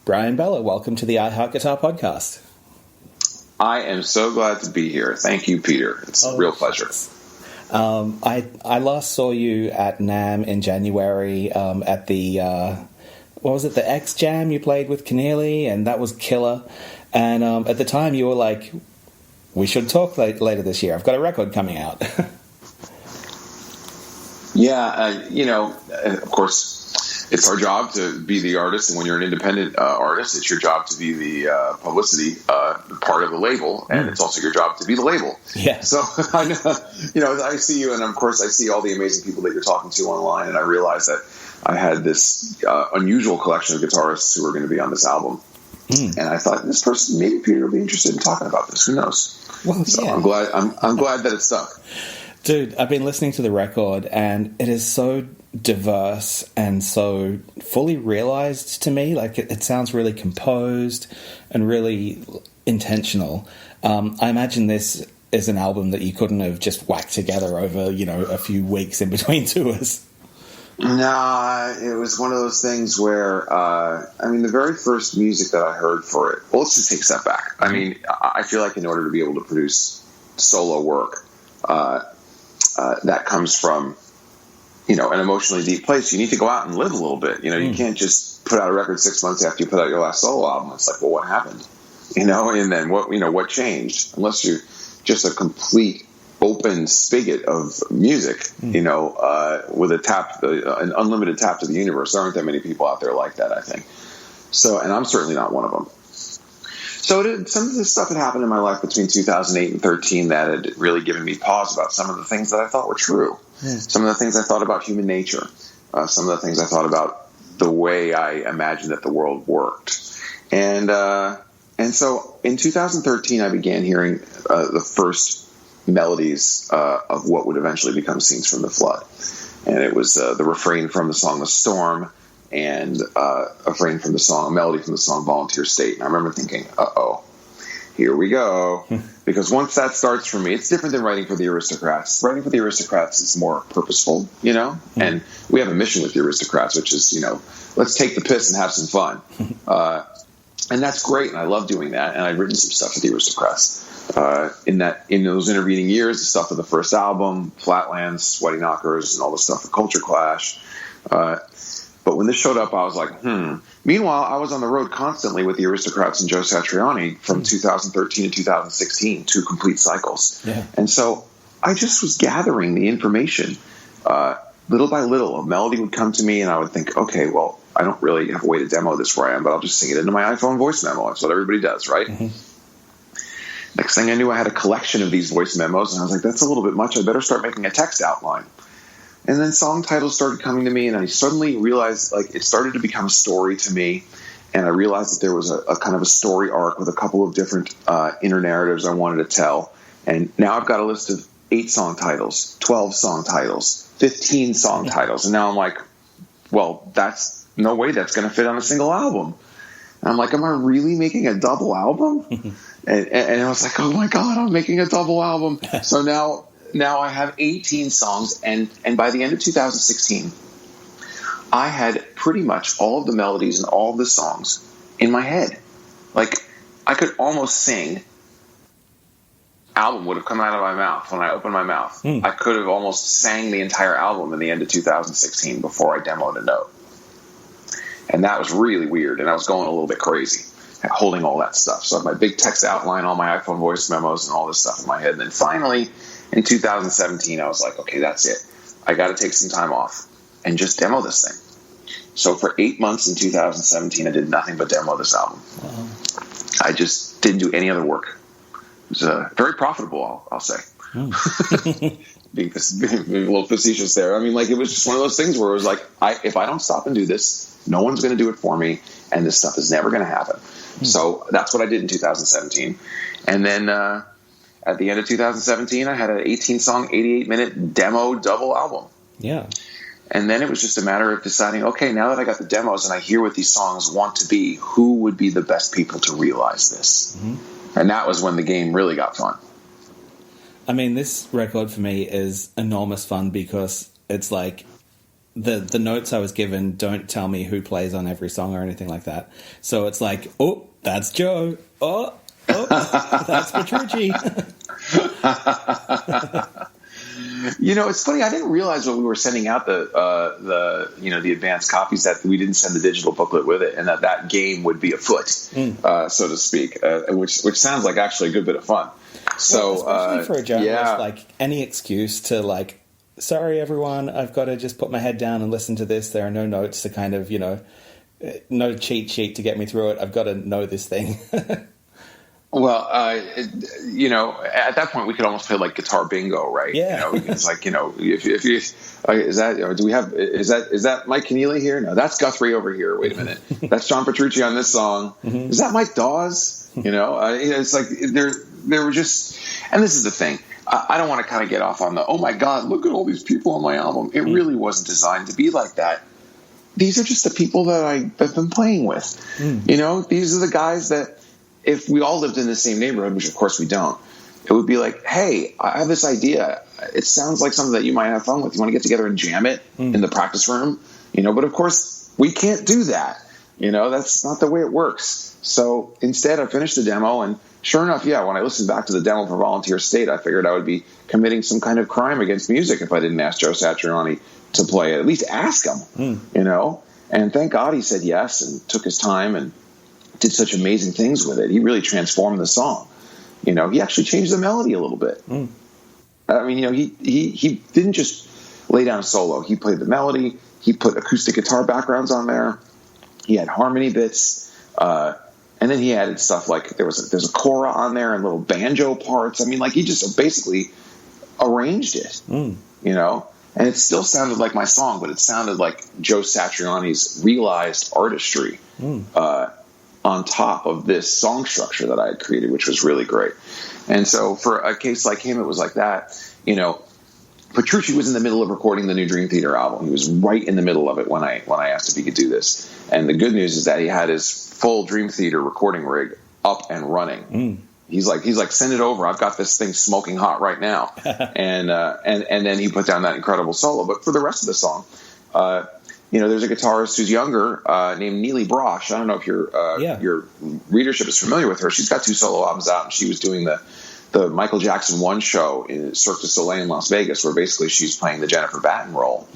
Bryan Beller, welcome to the iHeart Guitar Podcast. I am so glad to be here. Thank you, Peter. It's a real pleasure. I last saw you at NAMM in January at the, what was it, the X Jam you played with Keneally, and that was killer. And at the time you were like, we should talk later this year. I've got a record coming out. Of course, it's our job to be the artist, and when you're an independent artist, it's your job to be the publicity part of the label, and it's also your job to be the label. Yeah. So I know, I see you, and of course, I see all the amazing people that you're talking to online, and I realize that I had this unusual collection of guitarists who were going to be on this album, and I thought this person, maybe Peter, will be interested in talking about this. Who knows? Well, so yeah. I'm glad that it stuck. Dude, I've been listening to the record, and it is so diverse and so fully realized to me. Like, it sounds really composed and really intentional. I imagine this is an album that you couldn't have just whacked together over, a few weeks in between tours. Nah, it was one of those things where, the very first music that I heard for it, well, let's just take a step back. I mean, I feel like in order to be able to produce solo work, that comes from, an emotionally deep place. You need to go out and live a little bit. You can't just put out a record 6 months after you put out your last solo album. It's like, well, what happened? And then what changed? Unless you're just a complete open spigot of music, with a tap, an unlimited tap to the universe. There aren't that many people out there like that, I think. So, and I'm certainly not one of them. So some of this stuff had happened in my life between 2008 and 2013 that had really given me pause about some of the things that I thought were true. Some of the things I thought about human nature. Some of the things I thought about the way I imagined that the world worked. And so in 2013, I began hearing the first melodies of what would eventually become Scenes from the Flood. And it was the refrain from the song The Storm, and a melody from the song Volunteer State. And I remember thinking, uh-oh, here we go. Because once that starts for me, it's different than writing for the Aristocrats. Writing for the Aristocrats is more purposeful, and we have a mission with the Aristocrats, which is, let's take the piss and have some fun. And that's great, and I love doing that, and I've written some stuff with the Aristocrats. In those intervening years, the stuff of the first album, Flatlands, Sweaty Knockers, and all the stuff for Culture Clash. But when this showed up, I was like, Meanwhile, I was on the road constantly with the Aristocrats and Joe Satriani from 2013 to 2016, 2 complete cycles. Yeah. And so I just was gathering the information. Little by little, a melody would come to me, and I would think, okay, well, I don't really have a way to demo this where I am, but I'll just sing it into my iPhone voice memo. That's what everybody does, right? Mm-hmm. Next thing I knew, I had a collection of these voice memos, and I was like, that's a little bit much. I better start making a text outline. And then song titles started coming to me, and I suddenly realized, it started to become a story to me. And I realized that there was a kind of a story arc with a couple of different inner narratives I wanted to tell. And now I've got a list of 8 song titles, 12 song titles, 15 song titles. And now I'm like, well, that's no way that's going to fit on a single album. And I'm like, am I really making a double album? and I was like, oh my God, I'm making a double album. So now I have 18 songs, and by the end of 2016, I had pretty much all of the melodies and all of the songs in my head. Like, I could almost sing. Album would have come out of my mouth when I opened my mouth. I could have almost sang the entire album in the end of 2016 before I demoed a note. And that was really weird, and I was going a little bit crazy, holding all that stuff. So I have my big text outline, all my iPhone voice memos, and all this stuff in my head. And then finally, in 2017, I was like, okay, that's it. I got to take some time off and just demo this thing. So for 8 months in 2017, I did nothing but demo this album. Wow. I just didn't do any other work. It was very profitable, I'll say. Being a little facetious there. I mean, it was just one of those things where it was like, if I don't stop and do this, no one's going to do it for me, and this stuff is never going to happen. So that's what I did in 2017. And then at the end of 2017, I had an 18-song, 88-minute demo double album. Yeah. And then it was just a matter of deciding, okay, now that I got the demos and I hear what these songs want to be, who would be the best people to realize this? Mm-hmm. And that was when the game really got fun. I mean, this record for me is enormous fun because it's like the notes I was given don't tell me who plays on every song or anything like that. So it's like, oh, that's Joe. Oh, that's Petrucci. It's funny. I didn't realize when we were sending out the advanced copies that we didn't send the digital booklet with it, and that game would be afoot, so to speak, which sounds like actually a good bit of fun. So, especially for a journalist, like any excuse to like, sorry everyone, I've got to just put my head down and listen to this. There are no notes to kind of, no cheat sheet to get me through it. I've got to know this thing. Well, at that point we could almost play like guitar bingo, right? Yeah. It's like, if you, is that Mike Keneally here? No, that's Guthrie over here. Wait a minute. That's John Petrucci on this song. Mm-hmm. Is that Mike Dawes? It's like there were just, and this is the thing. I don't want to kind of get off on the, oh my God, look at all these people on my album. It really wasn't designed to be like that. These are just the people that I've been playing with. These are the guys that, if we all lived in the same neighborhood, which of course we don't, it would be like, hey, I have this idea. It sounds like something that you might have fun with. You want to get together and jam it in the practice room? But of course we can't do that. That's not the way it works. So instead I finished the demo, and sure enough, when I listened back to the demo for Volunteer State, I figured I would be committing some kind of crime against music if I didn't ask Joe Satriani to play it. At least ask him, and thank God he said yes and took his time and did such amazing things with it. He really transformed the song. He actually changed the melody a little bit. I mean, he didn't just lay down a solo. He played the melody. He put acoustic guitar backgrounds on there. He had harmony bits. And then he added stuff like there's a cora on there and little banjo parts. I mean, like he just basically arranged it, and it still sounded like my song, but it sounded like Joe Satriani's realized artistry. On top of this song structure that I had created, which was really great. And so for a case like him, it was like that. Petrucci was in the middle of recording the new Dream Theater album. He was right in the middle of it when I asked if he could do this. And the good news is that he had his full Dream Theater recording rig up and running. He's like, send it over. I've got this thing smoking hot right now. and then he put down that incredible solo. But for the rest of the song, there's a guitarist who's younger named Neely Brosh. I don't know if your readership is familiar with her. She's got 2 solo albums out, and she was doing the Michael Jackson 1 show in Cirque du Soleil in Las Vegas, where basically she's playing the Jennifer Batten role.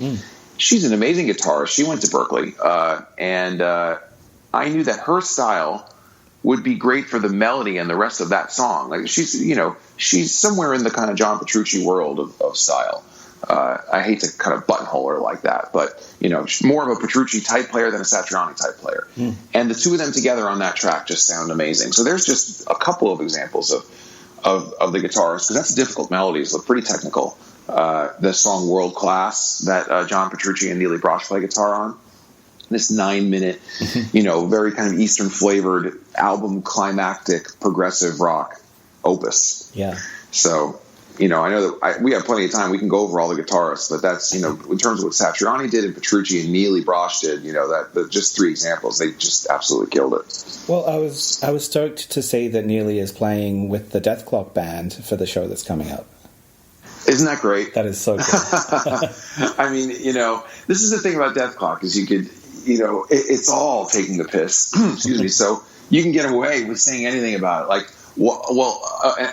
She's an amazing guitarist. She went to Berkeley, and I knew that her style would be great for the melody and the rest of that song. Like she's somewhere in the kind of John Petrucci world of style. I hate to kind of buttonhole her like that, but she's more of a Petrucci type player than a Satriani type player. And the two of them together on that track just sound amazing. So there's just a couple of examples of the guitarists, because that's a difficult melody. It's pretty technical. The song World Class that John Petrucci and Neely Brosh play guitar on. This 9-minute, very kind of Eastern flavored album climactic progressive rock opus. Yeah. So, I know that we have plenty of time. We can go over all the guitarists, but that's, in terms of what Satriani did and Petrucci and Neely Brosh did, that just 3 examples, they just absolutely killed it. Well, I was stoked to see that Neely is playing with the Death Clock band for the show that's coming up. Isn't that great? That is so good. I mean, this is the thing about Death Clock is you could, it's all taking the piss. Excuse me. So you can get away with saying anything about it. Like,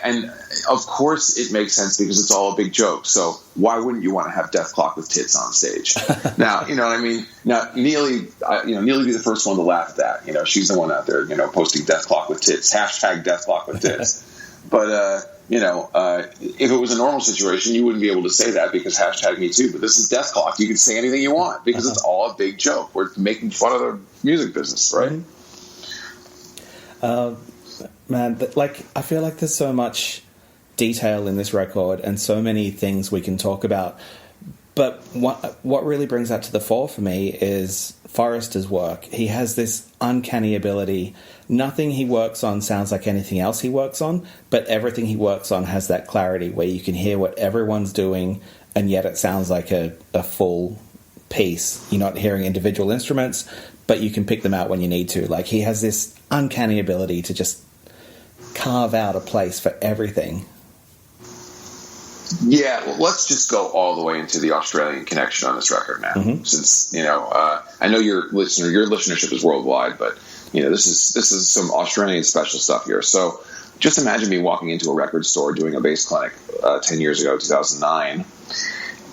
and of course it makes sense because it's all a big joke. So why wouldn't you want to have Death Clock with tits on stage? Now, you know what I mean? Now, Neely be the first one to laugh at that. She's the one out there, posting Death Clock with tits, hashtag Death Clock with tits. But, if it was a normal situation, you wouldn't be able to say that because hashtag me too. But this is Death Clock. You can say anything you want because it's all a big joke. We're making fun of the music business, right? Man, I feel like there's so much detail in this record and so many things we can talk about. But what really brings that to the fore for me is Forrester's work. He has this uncanny ability. Nothing he works on sounds like anything else he works on, but everything he works on has that clarity where you can hear what everyone's doing, and yet it sounds like a full piece. You're not hearing individual instruments, but you can pick them out when you need to. Like, he has this uncanny ability to just carve out a place for everything. Yeah, well, let's just go all the way into the Australian connection on this record now, since I know your listenership is worldwide, but this is some Australian special stuff here. So just imagine me walking into a record store doing a bass clinic 10 years ago, 2009,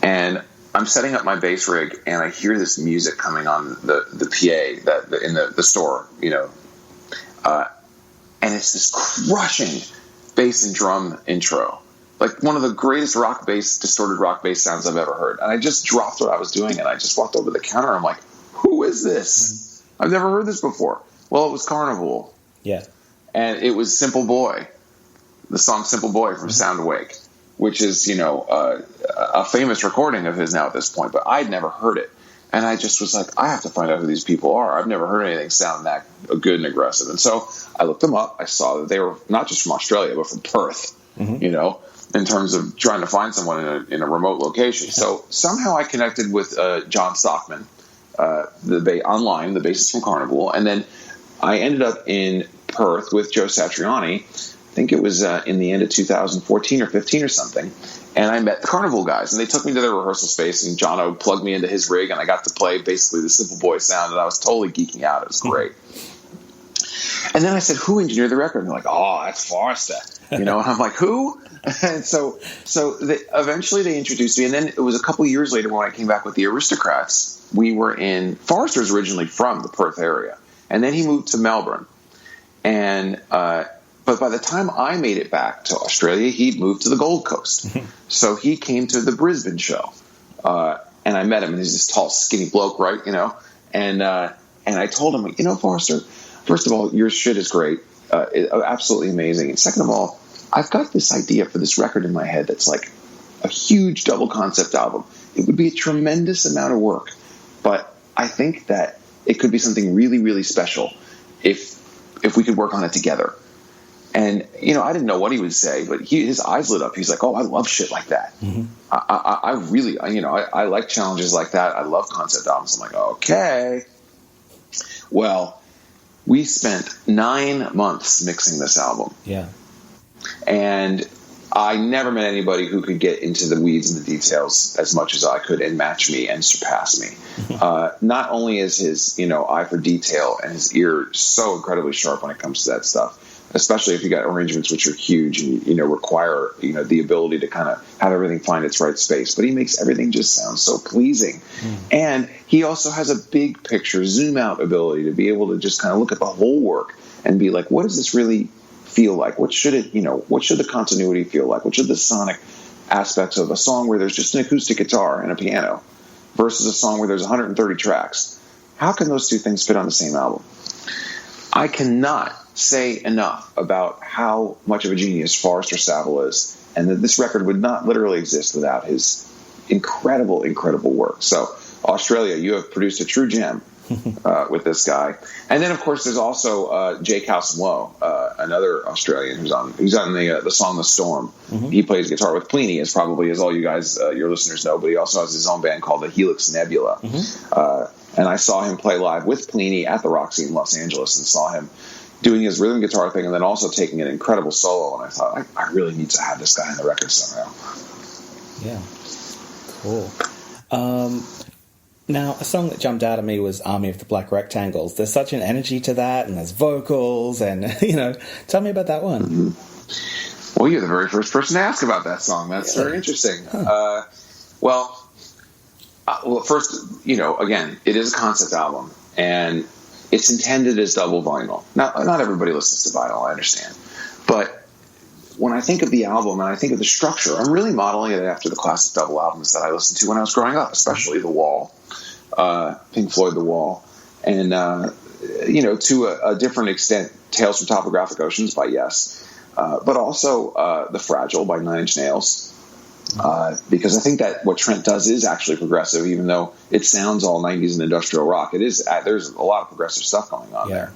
and I'm setting up my bass rig, and I hear this music coming on the PA in the store, and it's this crushing bass and drum intro. Like one of the greatest distorted rock bass sounds I've ever heard. And I just dropped what I was doing and I just walked over to the counter. I'm like, who is this? I've never heard this before. Well, it was Carnival. Yeah. And it was Simple Boy, the song Simple Boy from Sound Awake, which is, a famous recording of his now at this point, but I'd never heard it. And I just was like, I have to find out who these people are. I've never heard anything sound that good and aggressive. And so I looked them up. I saw that they were not just from Australia, but from Perth, in terms of trying to find someone in a remote location. So somehow I connected with John Stockman, the bassist from Carnival. And then I ended up in Perth with Joe Satriani. I think it was in the end of 2014 or 15 or something. And I met the Carnival guys, and they took me to their rehearsal space, and Jono plugged me into his rig, and I got to play basically the Simple Boy sound, and I was totally geeking out. It was great. And then I said, who engineered the record? And they're like, oh, that's Forrester. And I'm like, who? And so eventually they introduced me, and then it was a couple years later when I came back with the Aristocrats. We were in – Forrester was originally from the Perth area, and then he moved to Melbourne. And but by the time I made it back to Australia, he'd moved to the Gold Coast. So he came to the Brisbane show, and I met him, and he's this tall, skinny bloke, right? And I told him, Forrester, first of all, your shit is great, absolutely amazing, and second of all, I've got this idea for this record in my head that's like a huge double concept album. It would be a tremendous amount of work, but I think that it could be something really, really special if we could work on it together. And, I didn't know what he would say, but his eyes lit up. He's like, oh, I love shit like that. I really, I like challenges like that. I love concept albums. I'm like, okay. Well, we spent 9 months mixing this album. Yeah. And I never met anybody who could get into the weeds and the details as much as I could and match me and surpass me. Not only is his, eye for detail and his ear so incredibly sharp when it comes to that stuff, especially if you got arrangements which are huge and, require, the ability to kind of have everything find its right space. But he makes everything just sound so pleasing. And he also has a big picture, zoom out ability to be able to just kind of look at the whole work and be like, what does this really feel like? What should it, what should the continuity feel like? What should the sonic aspects of a song where there's just an acoustic guitar and a piano versus a song where there's 130 tracks? How can those two things fit on the same album? I cannot say enough about how much of a genius Forrester Saville is, and that this record would not literally exist without his incredible, incredible work. So, Australia, you have produced a true gem with this guy. And then, of course, there's also Jake House-Lowe, another Australian who's on the song "The Storm." He plays guitar with Plini, as all you guys, your listeners know. But he also has his own band called the Helix Nebula. And I saw him play live with Plini at the Roxy in Los Angeles, and saw him doing his rhythm guitar thing, and then also taking an incredible solo. And I thought, I really need to have this guy on the record somehow. Yeah, cool. Now, a song that jumped out at me was Army of the Black Rectangles. There's such an energy to that, and there's vocals, and, tell me about that one. Well, you're the very first person to ask about that song. That's very interesting. Well, first, again, it is a concept album, and it's intended as double vinyl. Not everybody listens to vinyl, I understand. But when I think of the album and I think of the structure, I'm really modeling it after the classic double albums that I listened to when I was growing up, especially The Wall, Pink Floyd, The Wall, and, to a different extent, Tales from Topographic Oceans by Yes, but also The Fragile by Nine Inch Nails. Because I think that what Trent does is actually progressive, even though it sounds all 90s and industrial rock. It is. There's a lot of progressive stuff going on there.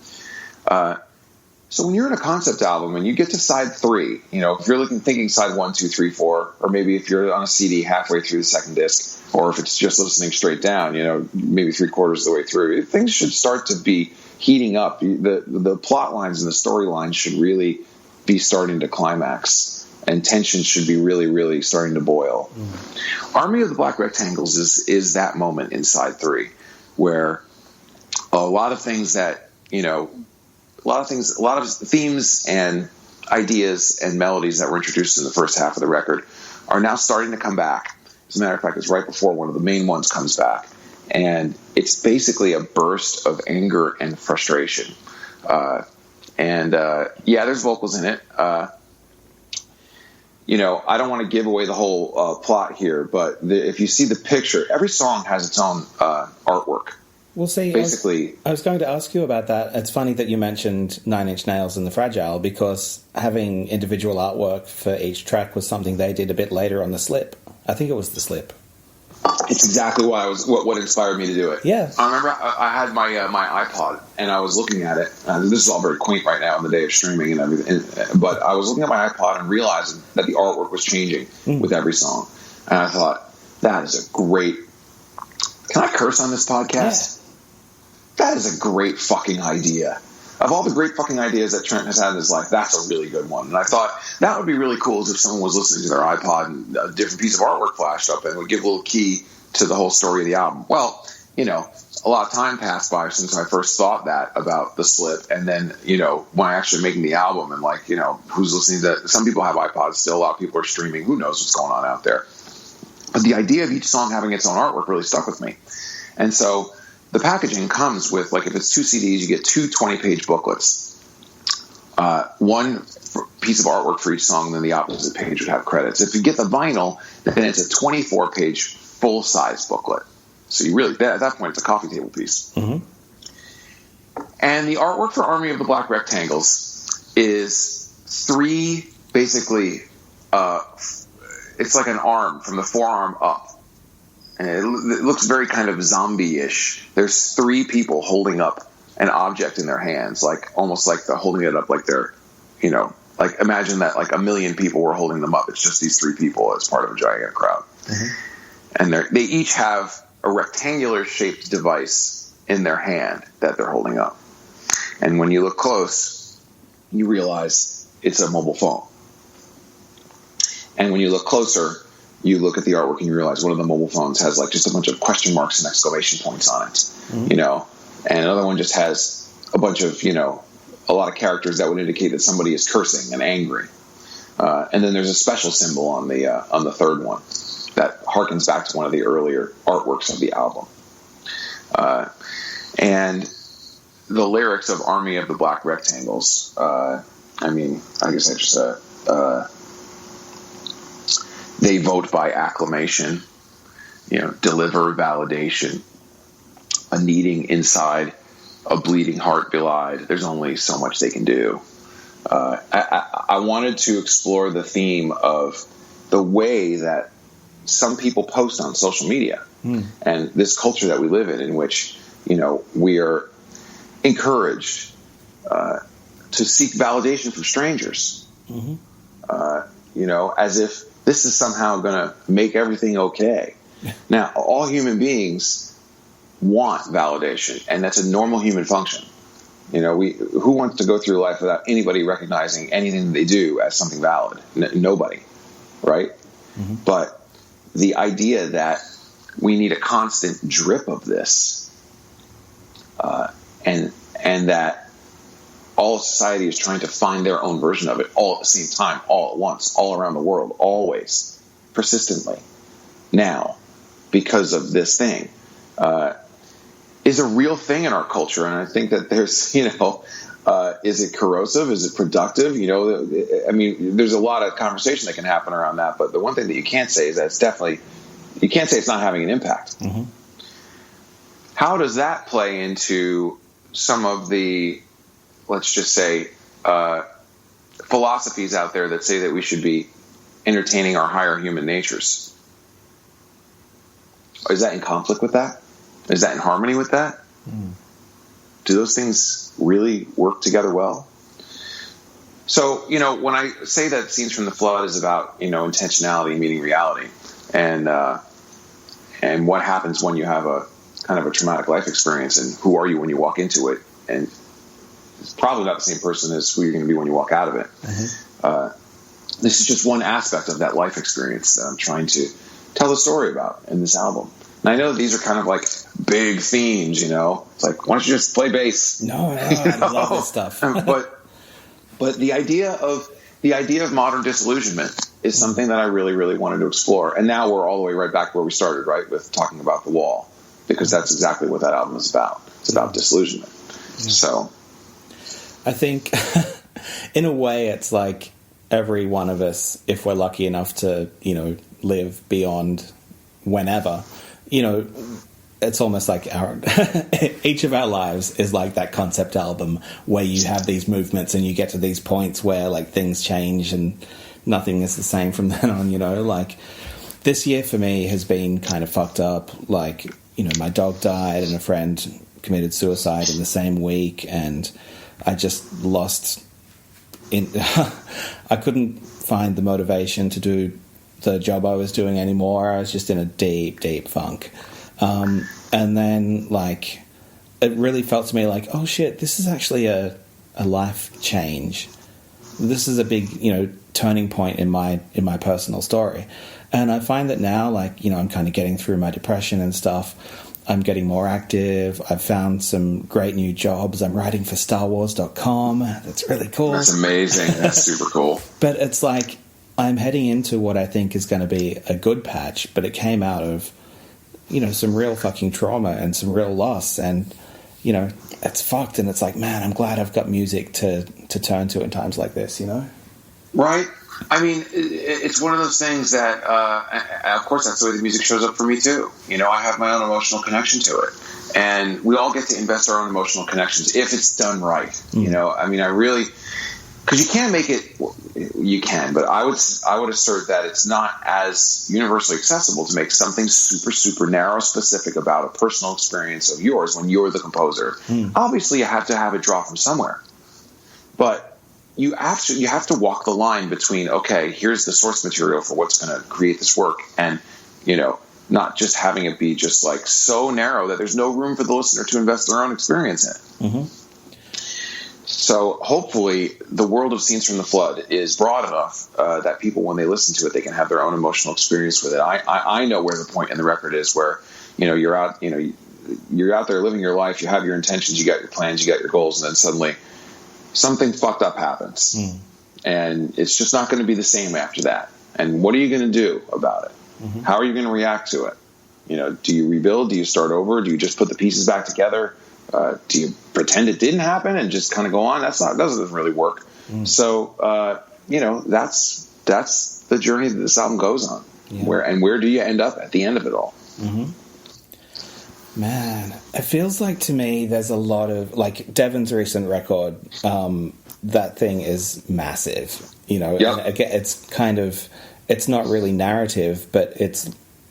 So when you're in a concept album and you get to side 3, if you're thinking side 1, 2, 3, 4, or maybe if you're on a CD halfway through the second disc, or if it's just listening straight down, maybe 3/4 of the way through, things should start to be heating up. The plot lines and the storylines should really be starting to climax. and tension should be really, really starting to boil. Army of the Black Rectangles is that moment in side 3 where a lot of things that, a lot of themes and ideas and melodies that were introduced in the first half of the record are now starting to come back. As a matter of fact, it's right before one of the main ones comes back. And it's basically a burst of anger and frustration. There's vocals in it. I don't want to give away the whole plot here, but if you see the picture, every song has its own artwork. Well, see, basically, I was going to ask you about that. It's funny that you mentioned Nine Inch Nails and The Fragile, because having individual artwork for each track was something they did a bit later on The Slip. I think it was The Slip. It's exactly what inspired me to do it. Yeah. I remember I had my iPod, and I was looking at it. This is all very quaint right now in the day of streaming and everything. But I was looking at my iPod and realizing that the artwork was changing with every song. And I thought, that is a great... Can I curse on this podcast? Yeah. That is a great fucking idea. Of all the great fucking ideas that Trent has had in his life, that's a really good one. And I thought that would be really cool if someone was listening to their iPod and a different piece of artwork flashed up and would give a little key to the whole story of the album. Well, a lot of time passed by since I first thought that about The Slip. And then, when I actually making the album and who's listening to... Some people have iPods still. A lot of people are streaming. Who knows what's going on out there? But the idea of each song having its own artwork really stuck with me. And so... the packaging comes with, if it's 2 CDs, you get 2 20-page booklets. One piece of artwork for each song, and then the opposite page would have credits. If you get the vinyl, then it's a 24-page full-size booklet. So you really, at that point, it's a coffee table piece. Mm-hmm. And the artwork for Army of the Black Rectangles is 3, basically, it's like an arm from the forearm up. And it looks very kind of zombie-ish. There's 3 people holding up an object in their hands, almost like they're holding it up like they're, imagine that 1 million people were holding them up. It's just these 3 people as part of a gigantic crowd. Mm-hmm. And they each have a rectangular-shaped device in their hand that they're holding up. And when you look close, you realize it's a mobile phone. And when you look closer... you look at the artwork and you realize one of the mobile phones has just a bunch of question marks and exclamation points on it, and another one just has a bunch of, a lot of characters that would indicate that somebody is cursing and angry. And then there's a special symbol on the third one that harkens back to one of the earlier artworks of the album. And the lyrics of Army of the Black Rectangles, they vote by acclamation, deliver validation, a kneading inside, a bleeding heart belied. There's only so much they can do. I wanted to explore the theme of the way that some people post on social media and this culture that we live in which, we are encouraged to seek validation from strangers, as if this is somehow going to make everything okay. Now, all human beings want validation, and that's a normal human function. Who wants to go through life without anybody recognizing anything they do as something valid? Nobody, right? Mm-hmm. But the idea that we need a constant drip of this, and that all society is trying to find their own version of it all at the same time, all at once, all around the world, always, persistently, now, because of this thing, is a real thing in our culture. And I think that there's, is it corrosive? Is it productive? There's a lot of conversation that can happen around that. But the one thing that you can't say is that you can't say it's not having an impact. Mm-hmm. How does that play into some of the, let's just say, philosophies out there that say that we should be entertaining our higher human natures? Is that in conflict with that? Is that in harmony with that? Mm. Do those things really work together well? So, when I say that Scenes from the Flood is about, intentionality meeting reality, and what happens when you have a kind of a traumatic life experience, and who are you when you walk into it, and it's probably not the same person as who you're going to be when you walk out of it. Mm-hmm. this is just one aspect of that life experience that I'm trying to tell the story about in this album. And I know these are kind of like big themes, you know. It's like, why don't you just play bass? No, I love this stuff. but the idea of modern disillusionment is something that I really, really wanted to explore. And now we're all the way right back where we started, right, with talking about The Wall, because that's exactly what that album is about. It's about disillusionment. Yeah. So I think in a way it's like every one of us, if we're lucky enough to, you know, live beyond whenever, you know, it's almost like each of our lives is like that concept album where you have these movements and you get to these points where like things change and nothing is the same from then on, you know. Like this year for me has been kind of fucked up. Like, you know, my dog died and a friend committed suicide in the same week, and I just lost I couldn't find the motivation to do the job I was doing anymore. I was just in a deep, deep funk. And then, like, it really felt to me like, oh shit, this is actually a life change. This is a big, you know, turning point in my personal story. And I find that now, like, you know, I'm kind of getting through my depression and stuff. I'm getting more active. I've found some great new jobs. I'm writing for StarWars.com. That's really cool. That's amazing. That's super cool. But it's like I'm heading into what I think is going to be a good patch, but it came out of, you know, some real fucking trauma and some real loss, and, you know, it's fucked. And it's like, man, I'm glad I've got music to turn to in times like this, you know? Right. I mean, it's one of those things that, of course, that's the way the music shows up for me too. You know, I have my own emotional connection to it, and we all get to invest our own emotional connections if it's done right. Mm. You know, I mean, I really, because you can't make it. You can, but I would assert that it's not as universally accessible to make something super, super narrow, specific about a personal experience of yours when you're the composer. Mm. Obviously, you have to have it draw from somewhere, but you have to walk the line between, okay, here's the source material for what's going to create this work, and, you know, not just having it be just like so narrow that there's no room for the listener to invest their own experience in it. Mm-hmm. So hopefully the world of Scenes from the Flood is broad enough that people, when they listen to it, they can have their own emotional experience with it. I know where the point in the record is where, you know, you're out there living your life, you have your intentions, you got your plans, you got your goals, and then suddenly something fucked up happens. Mm. And it's just not going to be the same after that. And what are you going to do about it? Mm-hmm. How are you going to react to it? You know, do you rebuild? Do you start over? Do you just put the pieces back together? Do you pretend it didn't happen and just kind of go on? That doesn't really work. Mm. So, you know, that's the journey that this album goes on. Yeah. Where do you end up at the end of it all? Mm-hmm. Man, it feels like to me there's a lot of, like, Devon's recent record, that thing is massive, you know. Yep. And again, it's kind of, it's not really narrative, but it's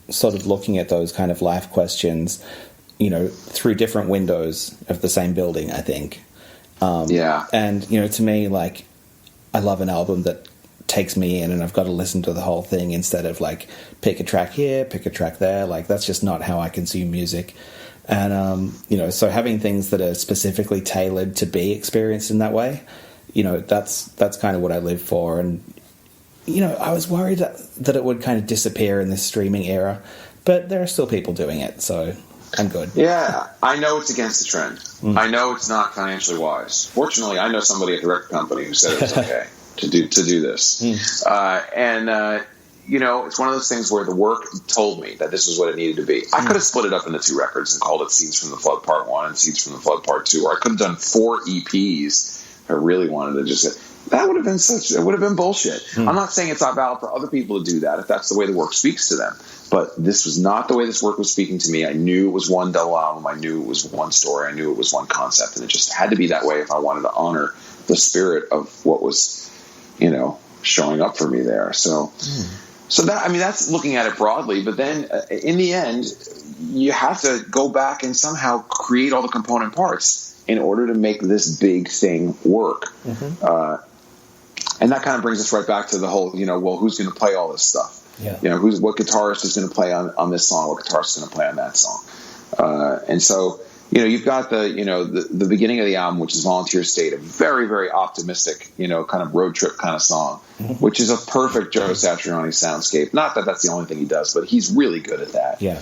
sort of looking at those kind of life questions, you know, through different windows of the same building, I think. Yeah. And, you know, to me, like, I love an album that takes me in and I've got to listen to the whole thing instead of, like, pick a track here, pick a track there. Like, that's just not how I consume music. And, you know, so having things that are specifically tailored to be experienced in that way, you know, that's kind of what I live for. And, you know, I was worried that it would kind of disappear in this streaming era, but there are still people doing it, so I'm good. Yeah, I know it's against the trend. Mm. I know it's not financially wise. Fortunately, I know somebody at the record company who said it was okay to do this. Mm. You know, it's one of those things where the work told me that this was what it needed to be. I could have split it up into 2 records and called it Scenes from the Flood Part 1 and Scenes from the Flood Part 2, or I could have done 4 EPs if I really wanted to just... That would have been bullshit. I'm not saying it's not valid for other people to do that if that's the way the work speaks to them. But this was not the way this work was speaking to me. I knew it was one double album. I knew it was one story. I knew it was one concept. And it just had to be that way if I wanted to honor the spirit of what was, you know, showing up for me there. So that, I mean, that's looking at it broadly. But then in the end, you have to go back and somehow create all the component parts in order to make this big thing work. Mm-hmm. And that kind of brings us right back to the whole, you know, well, who's going to play all this stuff? Yeah. You know, what guitarist is going to play on this song? What guitarist is going to play on that song? And so you've got the beginning of the album, which is Volunteer State, a very, very optimistic, kind of road trip kind of song, which is a perfect Joe Satriani soundscape. Not that that's the only thing he does, but he's really good at that. Yeah.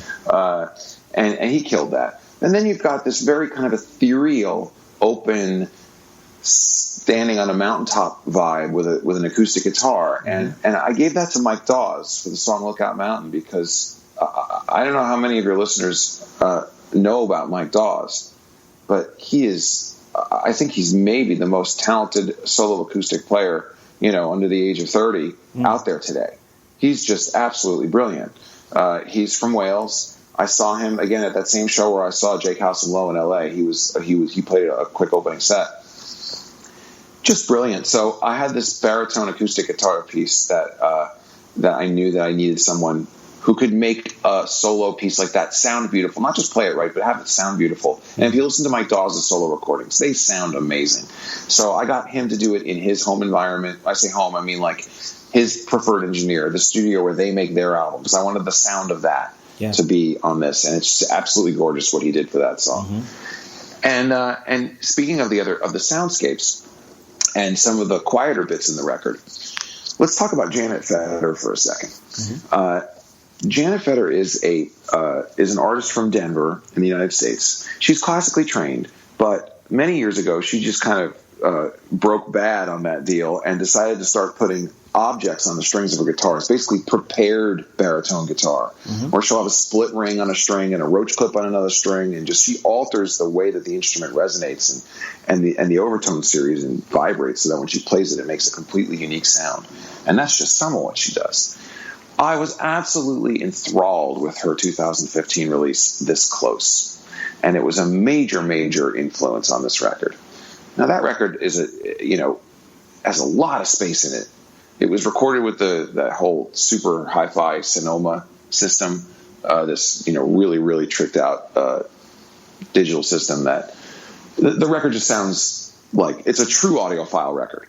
And he killed that. And then you've got this very kind of ethereal, open, standing on a mountaintop vibe with an acoustic guitar. And I gave that to Mike Dawes for the song Lookout Mountain, because I don't know how many of your listeners know about Mike Dawes, but I think he's maybe the most talented solo acoustic player, under the age of 30 out there today. He's just absolutely brilliant. He's from Wales. I saw him again at that same show where I saw Jake House and Low in LA. He played a quick opening set. Just brilliant. So I had this baritone acoustic guitar piece that I knew that I needed someone who could make a solo piece like that sound beautiful. Not just play it right, but have it sound beautiful. And if you listen to Mike Dawes' solo recordings, they sound amazing. So I got him to do it in his home environment. I say home, I mean like his preferred engineer, the studio where they make their albums. I wanted the sound of that to be on this, and it's absolutely gorgeous what he did for that song. And speaking of the soundscapes and some of the quieter bits in the record, let's talk about Janet Feder for a second. Janet Feder is an artist from Denver in the United States. She's classically trained, but many years ago she just kind of broke bad on that deal and decided to start putting objects on the strings of her guitar. It's basically prepared baritone guitar, where she'll have a split ring on a string and a roach clip on another string, and she alters the way that the instrument resonates and the overtone series and vibrates, so that when she plays it, it makes a completely unique sound. And that's just some of what she does. I was absolutely enthralled with her 2015 release, This Close, and it was a major, major influence on this record. Now that record has a lot of space in it. It was recorded with that whole super hi-fi Sonoma system, this really, really tricked out digital system that the record just sounds like it's a true audiophile record.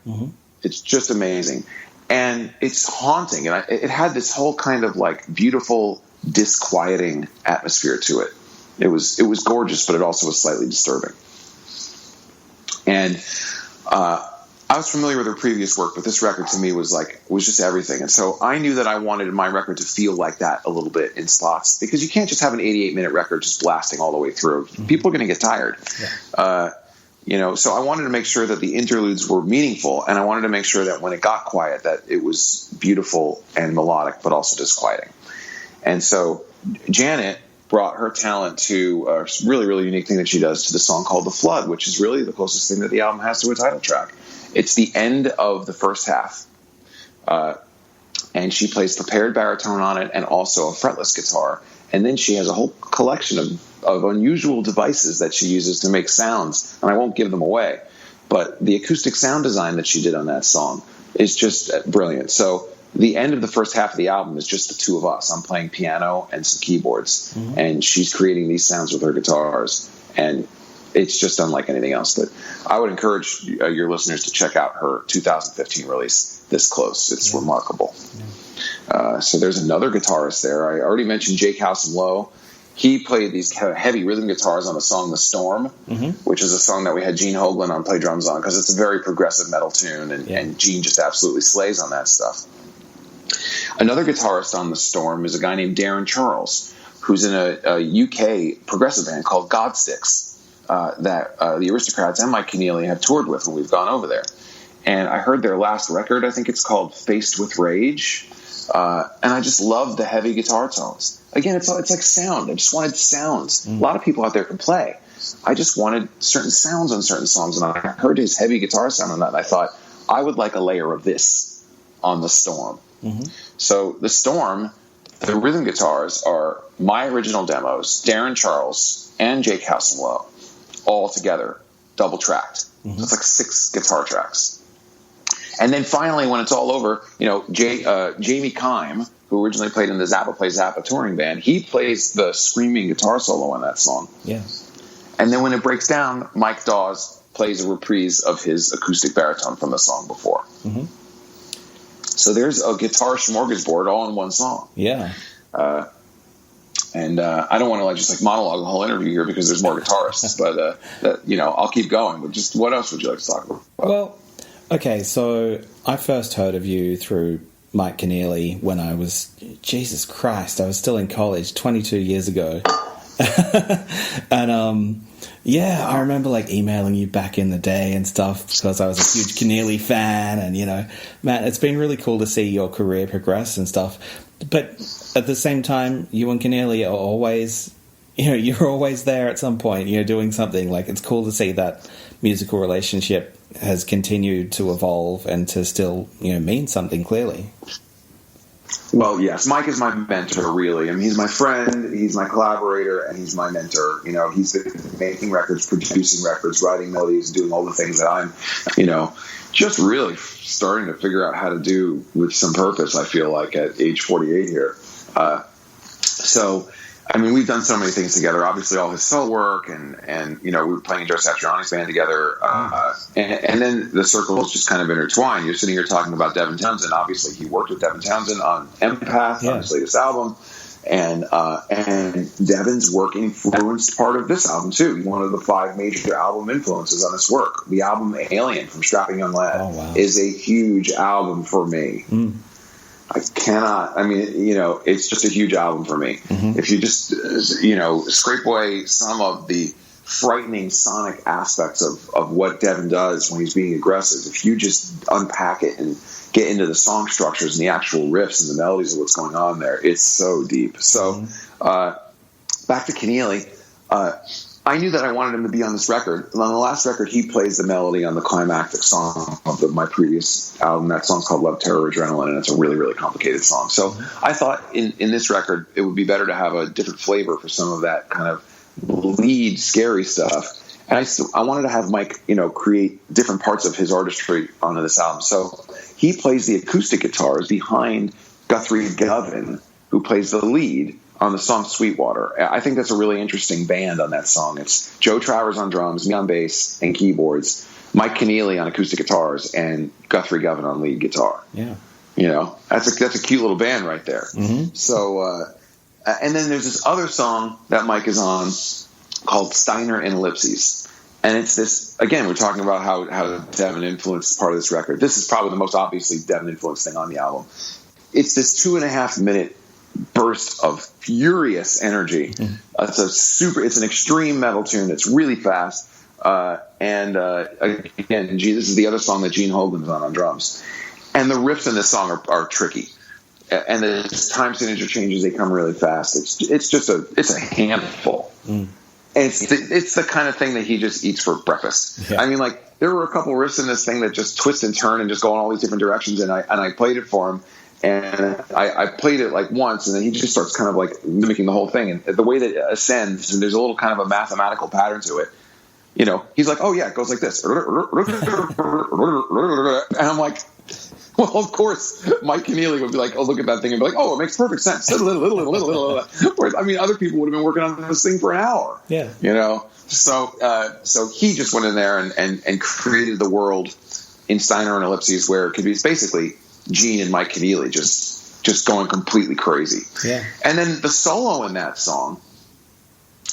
It's just amazing. And it's haunting, and it had this whole kind of like beautiful, disquieting atmosphere to it. It was gorgeous, but it also was slightly disturbing. And I was familiar with her previous work, but this record to me was just everything. And so I knew that I wanted my record to feel like that a little bit in spots, because you can't just have an 88-minute record just blasting all the way through. People are going to get tired. So I wanted to make sure that the interludes were meaningful, and I wanted to make sure that when it got quiet, that it was beautiful and melodic, but also disquieting. And so Janet brought her talent to a really, really unique thing that she does to the song called The Flood, which is really the closest thing that the album has to a title track. It's the end of the first half, and she plays prepared baritone on it and also a fretless guitar. And then she has a whole collection of unusual devices that she uses to make sounds, and I won't give them away. But the acoustic sound design that she did on that song is just brilliant. So the end of the first half of the album is just the two of us. I'm playing piano and some keyboards, and she's creating these sounds with her guitars, and it's just unlike anything else. But I would encourage your listeners to check out her 2015 release, This Close. It's remarkable. So there's another guitarist there. I already mentioned Jake House and Low. He played these heavy rhythm guitars on the song The Storm, which is a song that we had Gene Hoglan on play drums on, because it's a very progressive metal tune, and Gene just absolutely slays on that stuff. Another guitarist on The Storm is a guy named Darren Charles, who's in a UK progressive band called Godsticks that the Aristocrats and Mike Keneally have toured with when we've gone over there. And I heard their last record, I think it's called Faced with Rage, and I just love the heavy guitar tones. Again, it's like sound. I just wanted sounds. A lot of people out there can play. I just wanted certain sounds on certain songs, and I heard his heavy guitar sound on that, and I thought, I would like a layer of this on The Storm. So The Storm, the rhythm guitars are my original demos, Darren Charles and Jake House and Low, all together, double tracked. So it's like 6 guitar tracks. And then finally, when it's all over, Jamie Kime, who originally played in the Zappa Play Zappa touring band, he plays the screaming guitar solo on that song. Yeah. And then when it breaks down, Mike Dawes plays a reprise of his acoustic baritone from the song before. So there's a guitar smorgasbord all in one song. Yeah. And I don't want to just like monologue the whole interview here because there's more guitarists, but I'll keep going. But just what else would you like to talk about? Well, okay, so I first heard of you through Mike Keneally when I was, Jesus Christ, I was still in college 22 years ago. And I remember like emailing you back in the day and stuff because I was a huge Keneally fan, and man, it's been really cool to see your career progress and stuff. But at the same time, you and Keneally are always, you're always there at some point, doing something. Like, it's cool to see that musical relationship has continued to evolve and to still, mean something clearly. Well, yes, Mike is my mentor, really. I mean, he's my friend, he's my collaborator, and he's my mentor. He's been making records, producing records, writing melodies, doing all the things that I'm, just really starting to figure out how to do with some purpose, I feel like, at age 48 here. We've done so many things together. Obviously, all his solo work, and we were playing in Joe Satriani's band together. And then the circles just kind of intertwined. You're sitting here talking about Devin Townsend. Obviously, he worked with Devin Townsend on Empath, on his latest album. And Devin's work influenced part of this album, too. One of the 5 major album influences on this work. The album Alien from Strapping Young Lad is a huge album for me. I cannot, it's just a huge album for me. Mm-hmm. If you just, scrape away some of the frightening sonic aspects of what Devin does when he's being aggressive, if you just unpack it and get into the song structures and the actual riffs and the melodies of what's going on there, it's so deep. So, back to Keneally, I knew that I wanted him to be on this record. On the last record, he plays the melody on the climactic song of my previous album. That song's called Love, Terror, Adrenaline, and it's a really, really complicated song. So I thought in this record, it would be better to have a different flavor for some of that kind of lead, scary stuff. And I wanted to have Mike, create different parts of his artistry onto this album. So he plays the acoustic guitars behind Guthrie Govan, who plays the lead on the song Sweetwater. I think that's a really interesting band on that song. It's Joe Travers on drums, me on bass and keyboards, Mike Keneally on acoustic guitars, and Guthrie Govan on lead guitar. Yeah. That's a cute little band right there. Mm-hmm. So, and then there's this other song that Mike is on called Steiner and Ellipses. And it's this, again, we're talking about how Devin influenced part of this record. This is probably the most obviously Devin influenced thing on the album. It's this 2.5-minute burst of furious energy. It's an extreme metal tune. It's really fast. Again, this is the other song that Gene Hogan's on drums. And the riffs in this song are tricky. And the time signature changes, they come really fast. It's a handful. And it's the kind of thing that he just eats for breakfast. Yeah. I mean, like, there were a couple riffs in this thing that just twist and turn and just go in all these different directions, and I played it for him. And I played it like once, and then he just starts kind of like mimicking the whole thing. And the way that it ascends, and there's a little kind of a mathematical pattern to it. He's like, oh yeah, it goes like this. And I'm like, well, of course, Mike Keneally would be like, oh, look at that thing and be like, oh, it makes perfect sense. Whereas, other people would have been working on this thing for an hour. Yeah. So he just went in there and created the world in Steiner and Ellipses, where it could be basically Gene and Mike Keneally just going completely crazy. Yeah. And then the solo in that song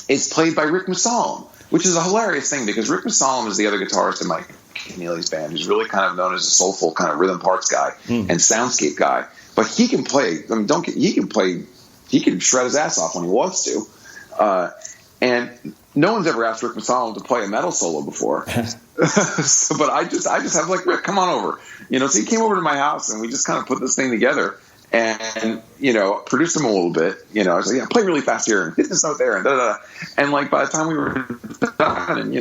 is played by Rick Musalem, which is a hilarious thing because Rick Musalem is the other guitarist in Mike Keneally's band, who's really kind of known as a soulful kind of rhythm parts guy and soundscape guy. But he can play. He can shred his ass off when he wants to. And no one's ever asked Rick Musalem to play a metal solo before. But I just have like, Rick, come on over. So he came over to my house and we just kind of put this thing together and, produced him a little bit. I was like, yeah, play really fast here and hit this note there and da-da-da. And like, by the time we were done and,